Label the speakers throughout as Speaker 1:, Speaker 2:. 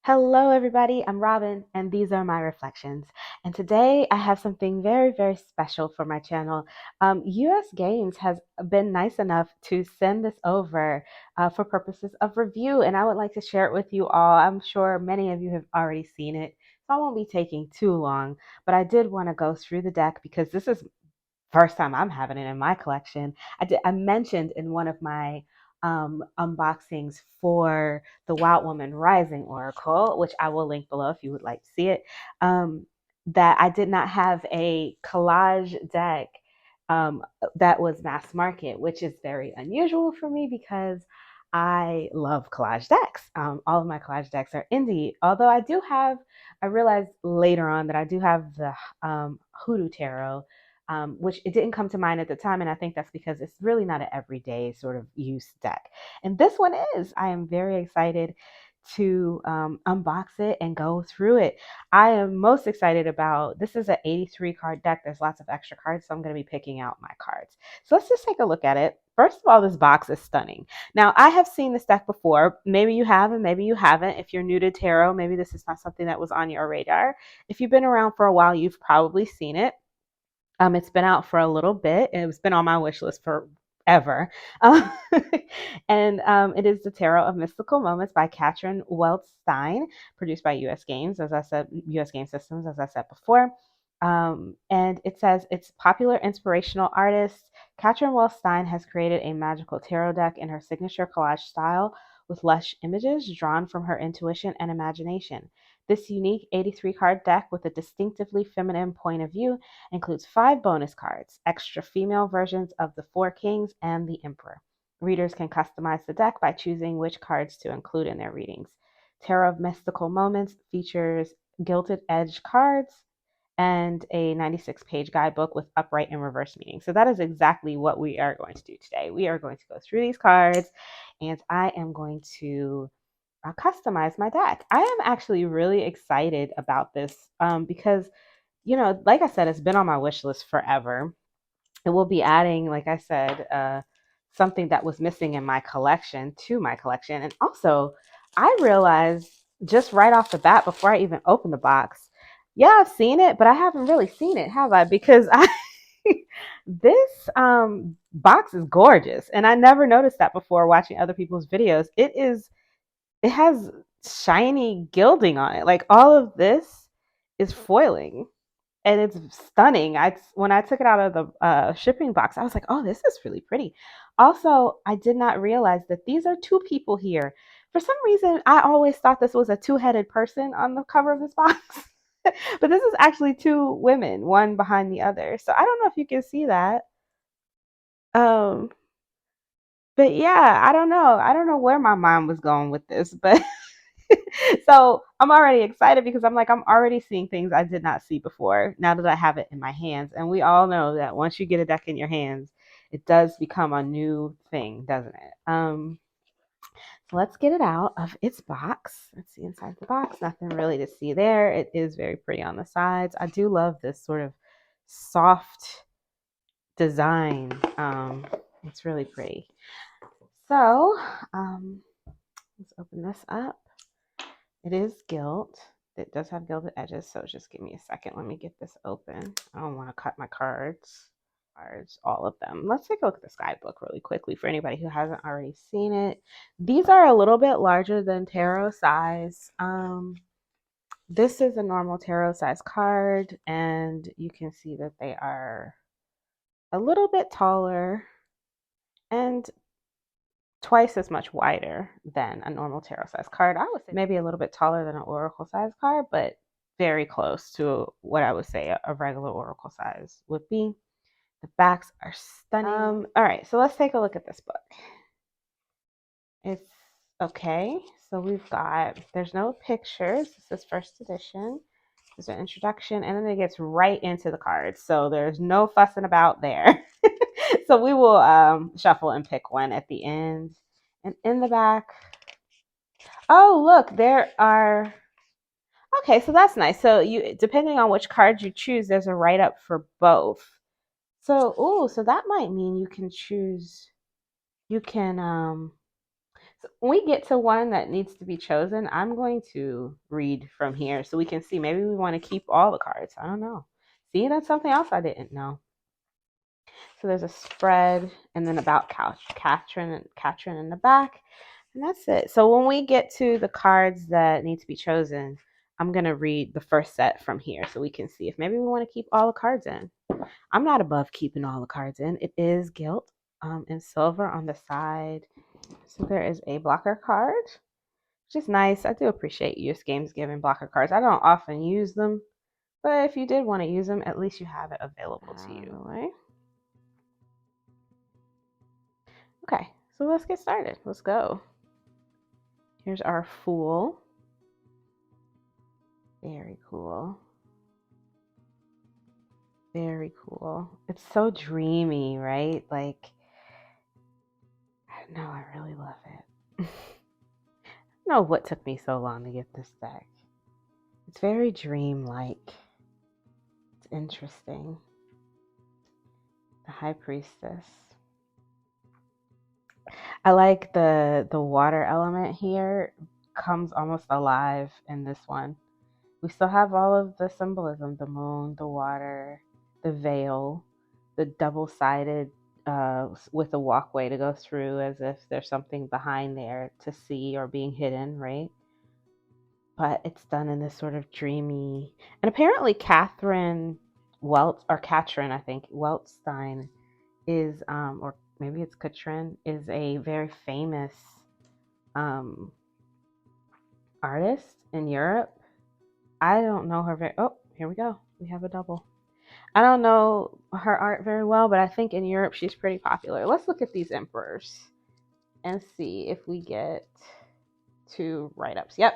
Speaker 1: Hello, everybody. I'm Robin, and these are my reflections. And today I have something very, very special for my channel. US Games has been nice enough to send this over for purposes of review, and I would like to share it with you all. I'm sure many of you have already seen it, so I won't be taking too long, but I did want to go through the deck because this is first time I'm having it in my collection. I mentioned in one of my unboxings for the Wild Woman Rising Oracle, which I will link below if you would like to see it, that I did not have a collage deck that was mass market, which is very unusual for me because I love collage decks. All of my collage decks are indie, although I realized later on that I do have the Hoodoo Tarot, which it didn't come to mind at the time. And I think that's because it's really not an everyday sort of use deck. And this one is. I am very excited to unbox it and go through it. I am most excited about this is an 83 card deck. There's lots of extra cards, so I'm going to be picking out my cards. So let's just take a look at it. First of all, this box is stunning. Now, I have seen this deck before. Maybe you have and maybe you haven't. If you're new to tarot, maybe this is not something that was on your radar. If you've been around for a while, you've probably seen it. It's been out for a little bit. It's been on my wish list forever. Um, and it is The Tarot of Mystical Moments by Katrin Weltstein, produced by US Games, as I said, US Game Systems, as I said before. And it says it's popular inspirational artist. Katrin Weltstein has created a magical tarot deck in her signature collage style with lush images drawn from her intuition and imagination. This unique 83 card deck with a distinctively feminine point of view includes 5 bonus cards, extra female versions of the Four Kings and the Emperor. Readers can customize the deck by choosing which cards to include in their readings. Tarot of Mystical Moments features gilded edge cards and a 96-page guidebook with upright and reverse meaning. So that is exactly what we are going to do today. We are going to go through these cards, and I am going to customize my deck. I am actually really excited about this because like I said, it's been on my wish list forever. And we'll be adding, like I said, something that was missing in my collection to my collection. And also, I realized just right off the bat, before I even opened the box, yeah, I've seen it, but I haven't really seen it, have I? Because this box is gorgeous, and I never noticed that before watching other people's videos. It has shiny gilding on it. Like all of this is foiling and it's stunning. When I took it out of the shipping box, I was like, "Oh, this is really pretty." Also, I did not realize that these are two people here. For some reason, I always thought this was a two-headed person on the cover of this box, but this is actually two women, one behind the other. So I don't know if you can see that. Um, but yeah, I don't know. I don't know where my mind was going with this, but so I'm already excited because I'm already seeing things I did not see before now that I have it in my hands. And we all know that once you get a deck in your hands, it does become a new thing, doesn't it? So let's get it out of its box. Let's see inside the box. Nothing really to see there. It is very pretty on the sides. I do love this sort of soft design. It's really pretty. So let's open this up. It is gilt. It does have gilded edges, so just give me a second. Let me get this open. I don't want to cut my cards. All of them. Let's take a look at this guidebook really quickly for anybody who hasn't already seen it. These are a little bit larger than tarot size. This is a normal tarot size card, and you can see that they are a little bit taller and twice as much wider than a normal tarot size card. I would say maybe a little bit taller than an oracle size card, but very close to what I would say a regular oracle size would be. The backs are stunning. All right, so let's take a look at this book. It's okay. So there's no pictures. This is first edition. There's an introduction, and then it gets right into the cards. So there's no fussing about there. So we will shuffle and pick one at the end. And in the back, oh, look, there are, okay, so that's nice. So depending on which card you choose, there's a write-up for both. So, so that might mean you can choose, you can So when we get to one that needs to be chosen, I'm going to read from here so we can see. Maybe we want to keep all the cards. I don't know. See, that's something else I didn't know. So there's a spread and then about Katrin in the back. And that's it. So when we get to the cards that need to be chosen, I'm going to read the first set from here so we can see if maybe we want to keep all the cards in. I'm not above keeping all the cards in. It is gilt in silver on the side. So there is a blocker card, which is nice. I do appreciate US Games giving blocker cards. I don't often use them, but if you did want to use them, at least you have it available to you. Right? Okay, so let's get started. Let's go. Here's our Fool. Very cool. Very cool. It's so dreamy, right? Like, I don't know, I really love it. I don't know what took me so long to get this deck. It's very dreamlike. It's interesting. The High Priestess. I like the water element here comes almost alive in this one. We still have all of the symbolism, the moon, the water, the veil, the double-sided with a walkway to go through as if there's something behind there to see or being hidden, right? But it's done in this sort of dreamy, and apparently Catherine Weltz, or Katrin, I think, Weltstein is, or maybe it's Katrin, is a very famous um, artist in Europe. I don't know her very, oh, here we go. We have a double. I don't know her art very well, but I think in Europe she's pretty popular. Let's look at these emperors and see if we get two write-ups. Yep.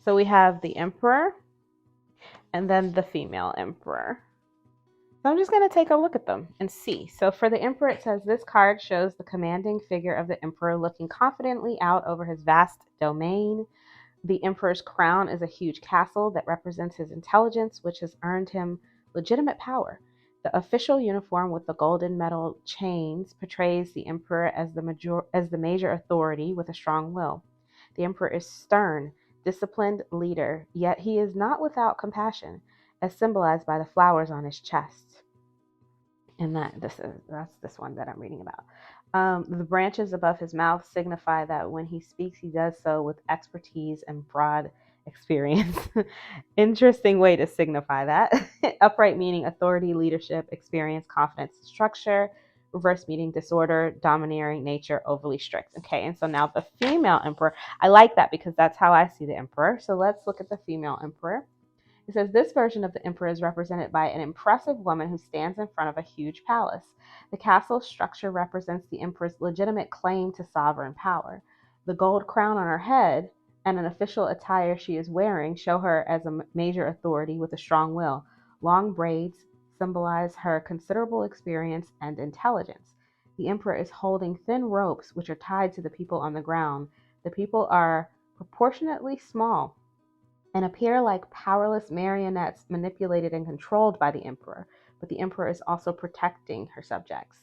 Speaker 1: So we have the emperor and then the female emperor. So I'm just going to take a look at them and see. So for the emperor, it says this card shows the commanding figure of the emperor looking confidently out over his vast domain. The emperor's crown is a huge castle that represents his intelligence, which has earned him legitimate power. The official uniform with the golden metal chains portrays the emperor as the major authority with a strong will. The emperor is stern, disciplined leader, yet he is not without compassion, as symbolized by the flowers on his chest. And that's this one that I'm reading about. The branches above his mouth signify that when he speaks, he does so with expertise and broad experience. Interesting way to signify that. Upright meaning authority, leadership, experience, confidence, structure. Reverse meaning disorder, domineering nature, overly strict. Okay, and so now the female emperor. I like that because that's how I see the emperor. So let's look at the female emperor. It says this version of the emperor is represented by an impressive woman who stands in front of a huge palace. The castle structure represents the emperor's legitimate claim to sovereign power. The gold crown on her head and an official attire she is wearing show her as a major authority with a strong will. Long braids symbolize her considerable experience and intelligence. The emperor is holding thin ropes which are tied to the people on the ground. The people are proportionately small and appear like powerless marionettes manipulated and controlled by the emperor, but the emperor is also protecting her subjects.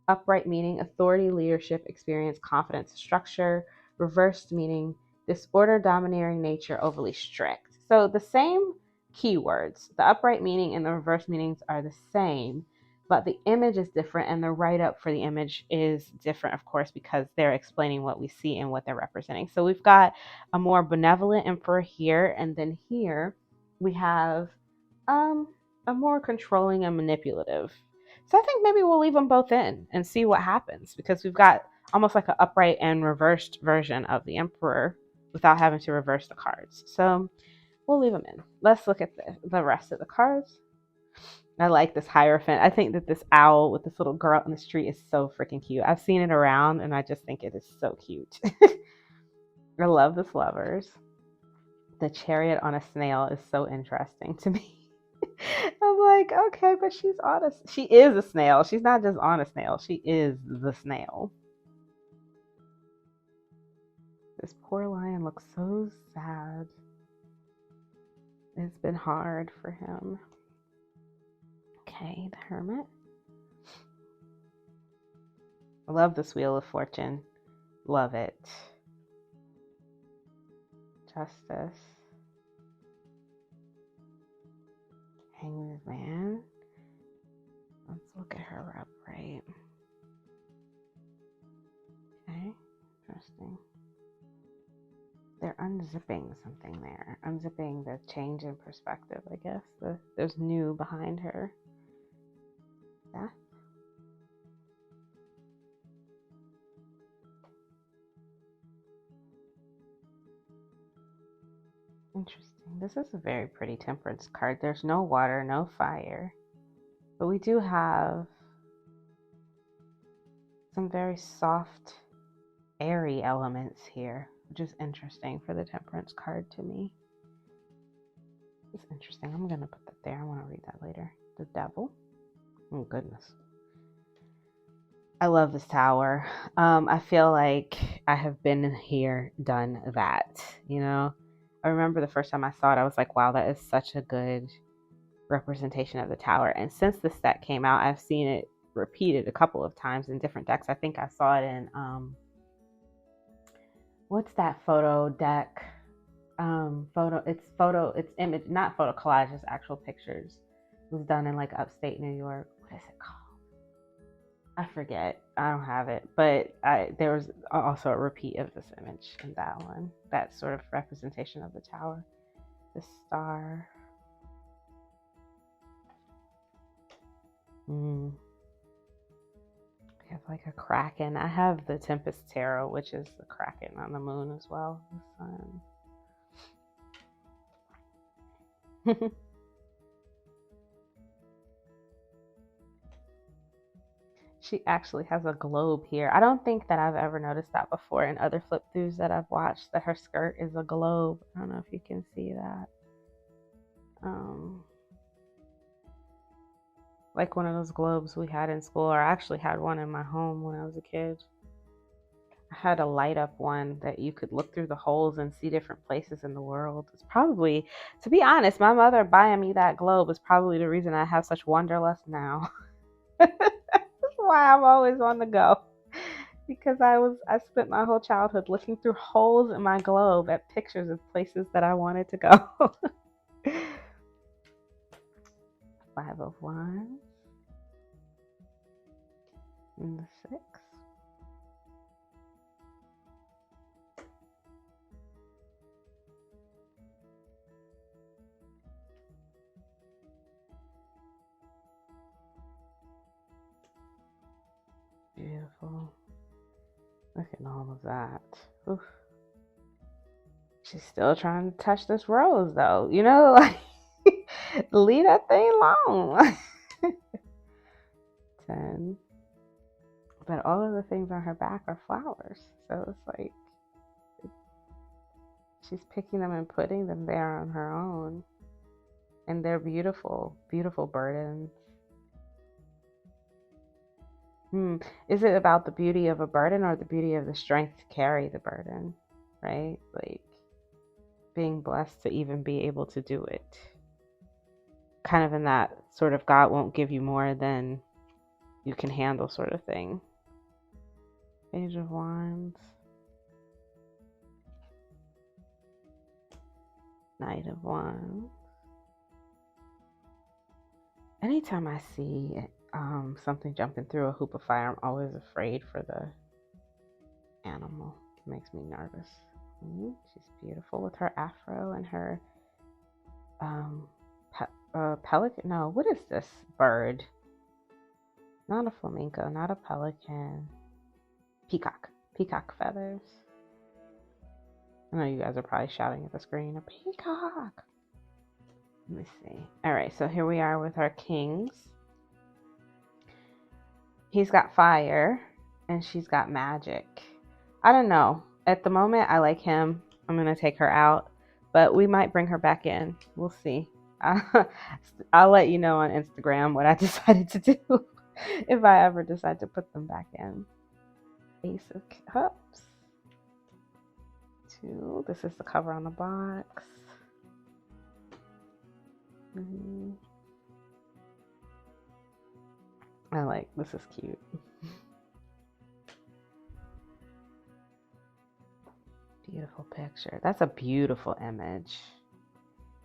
Speaker 1: Upright meaning authority, leadership, experience, confidence, structure. Reversed meaning disorder, domineering nature, overly strict. So the same keywords, the upright meaning and the reverse meanings are the same, but the image is different and the write-up for the image is different, of course, because they're explaining what we see and what they're representing. So we've got a more benevolent emperor here, and then here we have a more controlling and manipulative. So I think maybe we'll leave them both in and see what happens, because we've got almost like an upright and reversed version of the emperor without having to reverse the cards. So we'll leave them in. Let's look at the rest of the cards. I like this Hierophant. I think that this owl with this little girl in the street is so freaking cute. I've seen it around and I just think it is so cute. I love this Lovers. The chariot on a snail is so interesting to me. I'm like, okay, but she is a snail. She's not just on a snail. She is the snail. This poor lion looks so sad. It's been hard for him. Okay, the Hermit. I love this Wheel of Fortune. Love it. Justice. Hangman's Man. Let's look at her upright. Okay, interesting. They're unzipping something there. Unzipping the change in perspective, I guess. There's new behind her. Yeah. Interesting. This is a very pretty temperance card. There's no water, no fire. But we do have some very soft, airy elements here, which is interesting for the temperance card to me. It's interesting. I'm going to put that there. I want to read that later. The Devil. Oh, goodness. I love this tower. I feel like I have been here, done that, you know? I remember the first time I saw it, I was like, wow, that is such a good representation of the tower. And since this set came out, I've seen it repeated a couple of times in different decks. I think I saw it in, what's that photo deck? It's image, not photo collage, it's actual pictures. It was done in like upstate New York. What is it called? I forget. I don't have it, but there was also a repeat of this image in that one. That sort of representation of the tower. The star. We have like a kraken. I have the Tempest Tarot, which is the kraken on the moon as well. The sun. She actually has a globe here. I don't think that I've ever noticed that before in other flip throughs that I've watched, that her skirt is a globe. I don't know if you can see that. Like one of those globes we had in school, or I actually had one in my home when I was a kid. I had a light up one that you could look through the holes and see different places in the world. It's probably, to be honest, my mother buying me that globe is probably the reason I have such wanderlust now. That's why I'm always on the go. Because I spent my whole childhood looking through holes in my globe at pictures of places that I wanted to go. Five of Wands. And the 6. Beautiful. Look at all of that. Oof. She's still trying to touch this rose, though. You know, like, leave that thing alone. 10. But all of the things on her back are flowers. So it's like she's picking them and putting them there on her own. And they're beautiful, beautiful burdens. Is it about the beauty of a burden or the beauty of the strength to carry the burden? Right? Like being blessed to even be able to do it. Kind of in that sort of God won't give you more than you can handle sort of thing. Page of Wands. Knight of Wands. Anytime I see something jumping through a hoop of fire, I'm always afraid for the animal. It makes me nervous. She's beautiful with her afro and her pelican. No, what is this bird? Not a flamingo, not a pelican. Peacock. Peacock feathers. I know you guys are probably shouting at the screen, a peacock. Let me see. All right, so here we are with our kings. He's got fire and she's got magic. I don't know. At the moment, I like him. I'm going to take her out, but we might bring her back in. We'll see. I'll let you know on Instagram what I decided to do if I ever decide to put them back in. Ace of Cups. 2. This is the cover on the box. I like, this is cute. Beautiful picture. That's a beautiful image.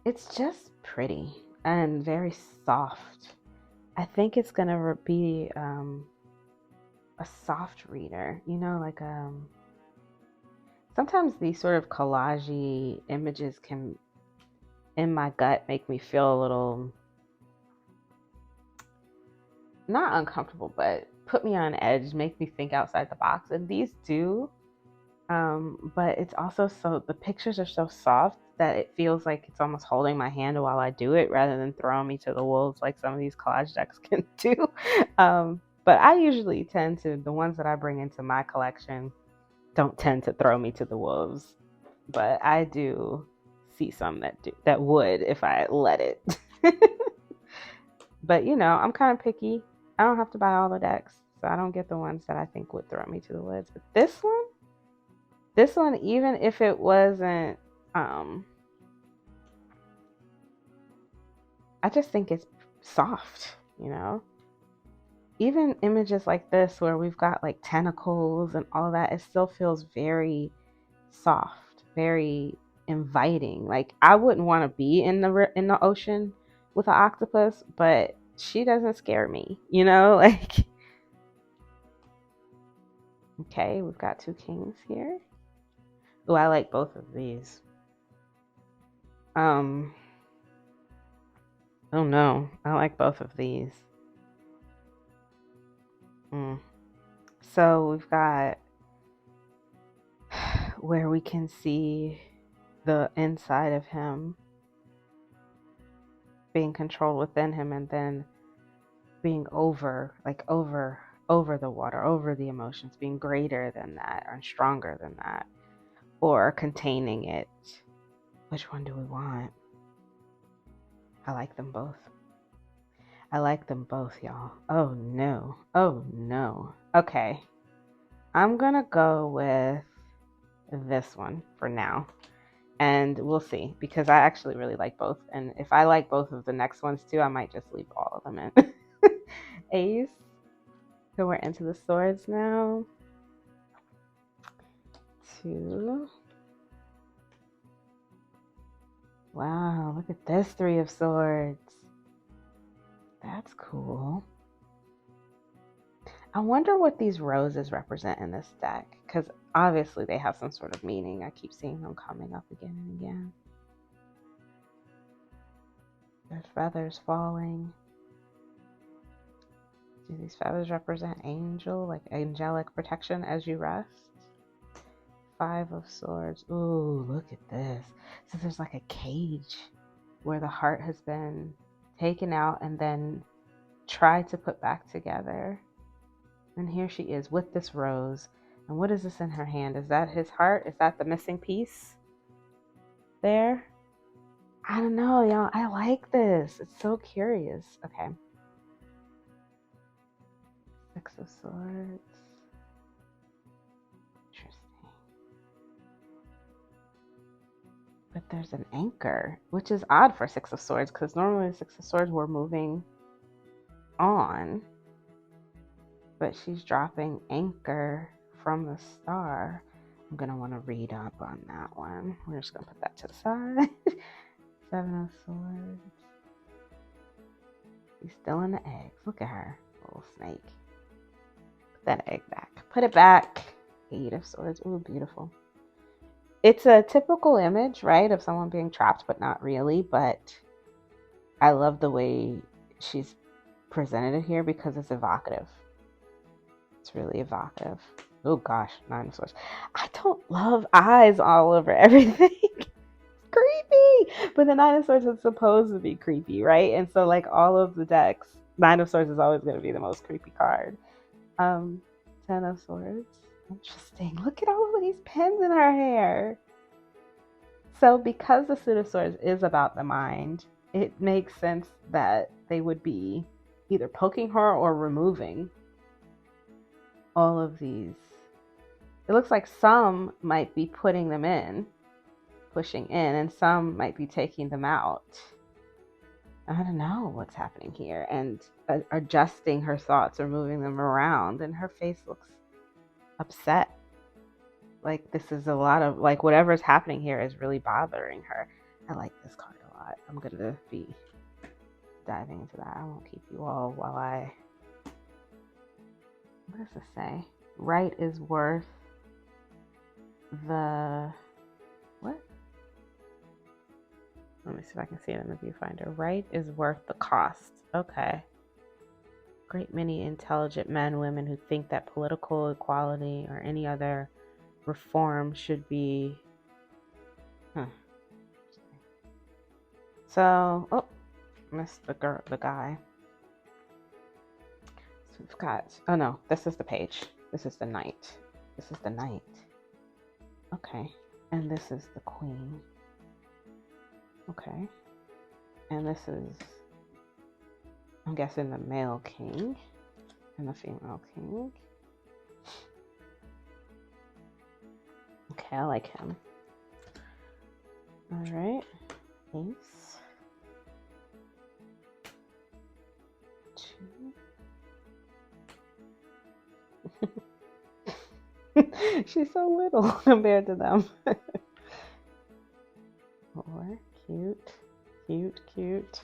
Speaker 1: It's just pretty and very soft. I think it's gonna be a soft reader. Like sometimes these sort of collagey images can, in my gut, make me feel a little not uncomfortable, but put me on edge, make me think outside the box. And these do. But it's also the pictures are so soft that it feels like it's almost holding my hand while I do it rather than throwing me to the wolves like some of these collage decks can do. But I usually tend to, the ones that I bring into my collection don't tend to throw me to the wolves. But I do see some that would if I let it. But I'm kind of picky. I don't have to buy all the decks, so I don't get the ones that I think would throw me to the woods. But this one, even if it wasn't, I just think it's soft, Even images like this where we've got like tentacles and all that, it still feels very soft, very inviting. Like I wouldn't want to be in the ocean with an octopus, but she doesn't scare me, like okay, we've got two kings here. Oh, I like both of these. Oh no, I like both of these. So we've got where we can see the inside of him being controlled within him, and then being over the water, over the emotions, being greater than that or stronger than that, or containing it. Which one do we want? I like them both. I like them both, y'all. Oh no. Oh no. Okay. I'm gonna go with this one for now. And we'll see, because I actually really like both. And if I like both of the next ones too, I might just leave all of them in. Ace. So we're into the swords now. 2. Wow, look at this 3 of swords. That's cool. I wonder what these roses represent in this deck, because obviously they have some sort of meaning. I keep seeing them coming up again and again. There's feathers falling. Do these feathers represent angel, like angelic protection as you rest? 5 of swords. Ooh, look at this. So there's like a cage where the heart has been taken out and then tried to put back together. And here she is with this rose. And what is this in her hand? Is that his heart? Is that the missing piece there? I don't know, y'all. I like this. It's so curious. Okay. 6 of swords. Interesting. But there's an anchor, which is odd for 6 of swords, because normally 6 of swords we're moving on. But she's dropping anchor from the star. I'm going to want to read up on that one. We're just going to put that to the side. 7 of swords. She's still in the eggs. Look at her, little snake. Put that egg back. Put it back. 8 of swords. Ooh, beautiful. It's a typical image, right, of someone being trapped, but not really. But I love the way she's presented it here because it's evocative. It's really evocative. Oh gosh, 9 of swords. I don't love eyes all over everything. It's creepy. But the 9 of swords is supposed to be creepy, right? And so like all of the decks, 9 of swords is always going to be the most creepy card. 10 of swords. Interesting. Look at all of these pins in her hair. So because the suit of swords is about the mind, it makes sense that they would be either poking her or removing all of these. It looks like some might be putting them in, pushing in, and some might be taking them out. I don't know what's happening here. And adjusting her thoughts or moving them around, and her face looks upset. Like this is a lot of like whatever's happening here is really bothering her. I like this card a lot. I'm gonna be diving into that. I won't keep you all while I. What does this say? Right is worth the what? Let me see if I can see it in the viewfinder. Right is worth the cost. Okay. Great many intelligent men, women who think that political equality or any other reform should be. Huh. So, oh, missed the guy. So we've got. Oh no, this is the page. This is the knight. This is the knight. Okay, and this is the queen. Okay, and this is. I'm guessing the male king and the female king. Okay, I like him. All right, ace. Two. She's so little compared to them. Four, cute, cute, cute.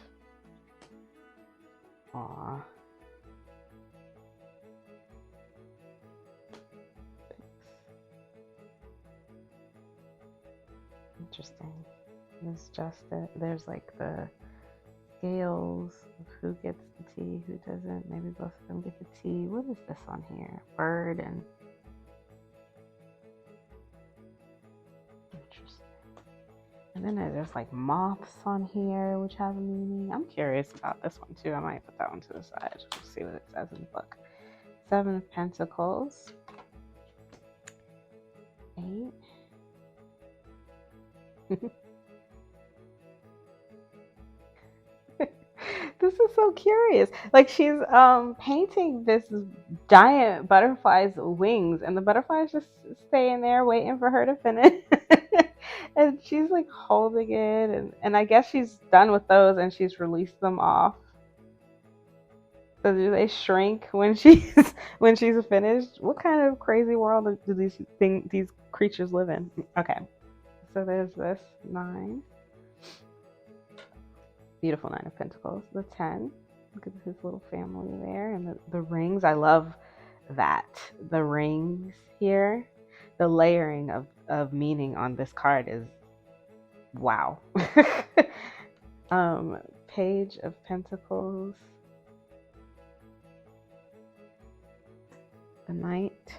Speaker 1: Aw. Interesting. It's just it. There's like the scales of who gets the tea, who doesn't. Maybe both of them get the tea. What is this on here? Bird and. Interesting. And then there's like moths on here, which have a meaning. I'm curious about this one too. I might put that one to the side. We'll see what it says in the book. Seven of Pentacles. 8. This is so curious. Like she's painting this giant butterfly's wings, and the butterfly's just staying there waiting for her to finish. And she's like holding it, and I guess she's done with those and she's released them off. So do they shrink when she's when she's finished? What kind of crazy world do these creatures live in? Okay. So there's this 9. Beautiful 9 of Pentacles. The 10. Look at his little family there. And the rings. I love that. The rings here. The layering of meaning on this card is wow. Page of Pentacles. The Knight.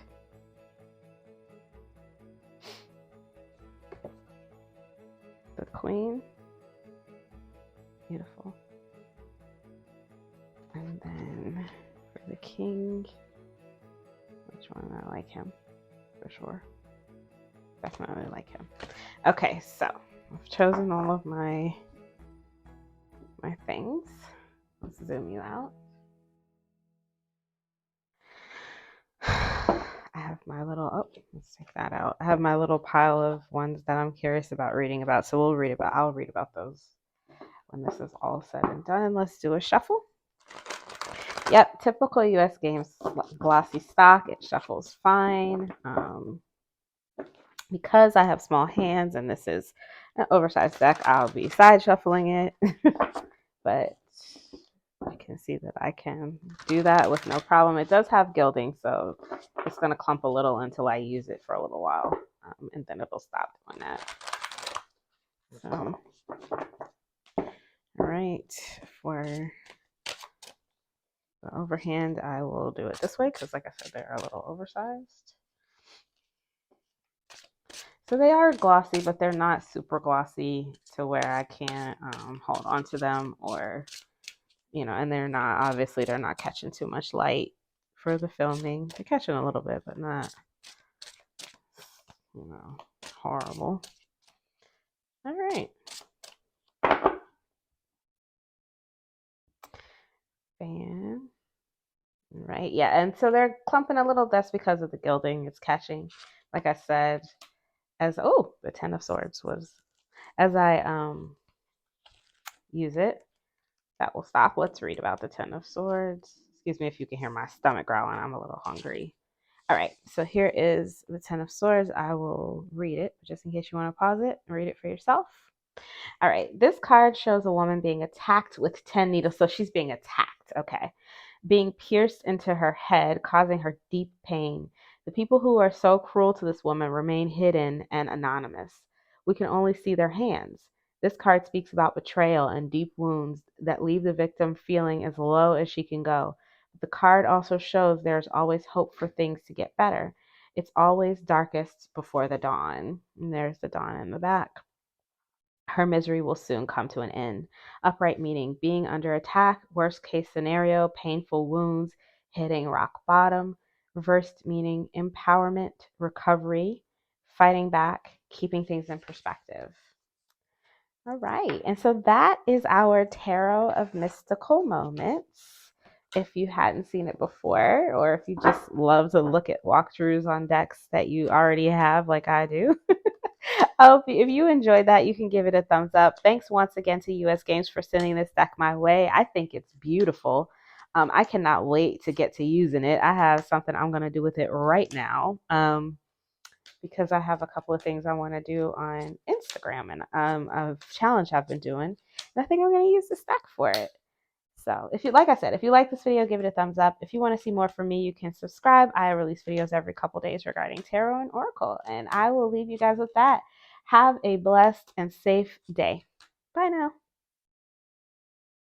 Speaker 1: The Queen. Beautiful. And then for the King, which one? I like him for sure. Definitely like him. Okay, so I've chosen all of my things. Let's zoom you out. I have my little, oh, let's take that out. I have my little pile of ones that I'm curious about reading about. So I'll read about those when this is all said and done. Let's do a shuffle. Yep, typical US Games glossy stock. It shuffles fine. Because I have small hands and this is an oversized deck, I'll be side shuffling it. But I can see that I can do that with no problem. It does have gilding, so it's going to clump a little until I use it for a little while, and then it'll stop doing that. So, all right, for the overhand, I will do it this way because, like I said, they're a little oversized. So they are glossy, but they're not super glossy to where I can't hold on to them or, and they're not catching too much light for the filming. They're catching a little bit, but not, horrible. All right. Fan. Right, yeah, and so they're clumping a little. That's because of the gilding. It's catching, like I said, the 10 of Swords was, as I use it, that will stop. Let's read about the 10 of Swords. Excuse me if you can hear my stomach growling. I'm a little hungry. All right, so here is the Ten of Swords. I will read it just in case you want to pause it and read it for yourself. All right, this card shows a woman being attacked with 10 needles. So she's being attacked, okay, being pierced into her head, causing her deep pain. The people who are so cruel to this woman remain hidden and anonymous. We can only see their hands. This card speaks about betrayal and deep wounds that leave the victim feeling as low as she can go. The card also shows there's always hope for things to get better. It's always darkest before the dawn. And there's the dawn in the back. Her misery will soon come to an end. Upright meaning being under attack, worst case scenario, painful wounds, hitting rock bottom. Reversed meaning empowerment, recovery, fighting back, keeping things in perspective. All right. And so that is our Tarot of Mystical Moments. If you hadn't seen it before, or if you just love to look at walkthroughs on decks that you already have, like I do, oh, if you enjoyed that, you can give it a thumbs up. Thanks once again to US Games for sending this deck my way. I think it's beautiful. I cannot wait to get to using it. I have something I'm going to do with it right now. Because I have a couple of things I want to do on Instagram and a challenge I've been doing. And I think I'm going to use this deck for it. So if you, like I said, if you like this video, give it a thumbs up. If you want to see more from me, you can subscribe. I release videos every couple days regarding tarot and oracle. And I will leave you guys with that. Have a blessed and safe day. Bye now.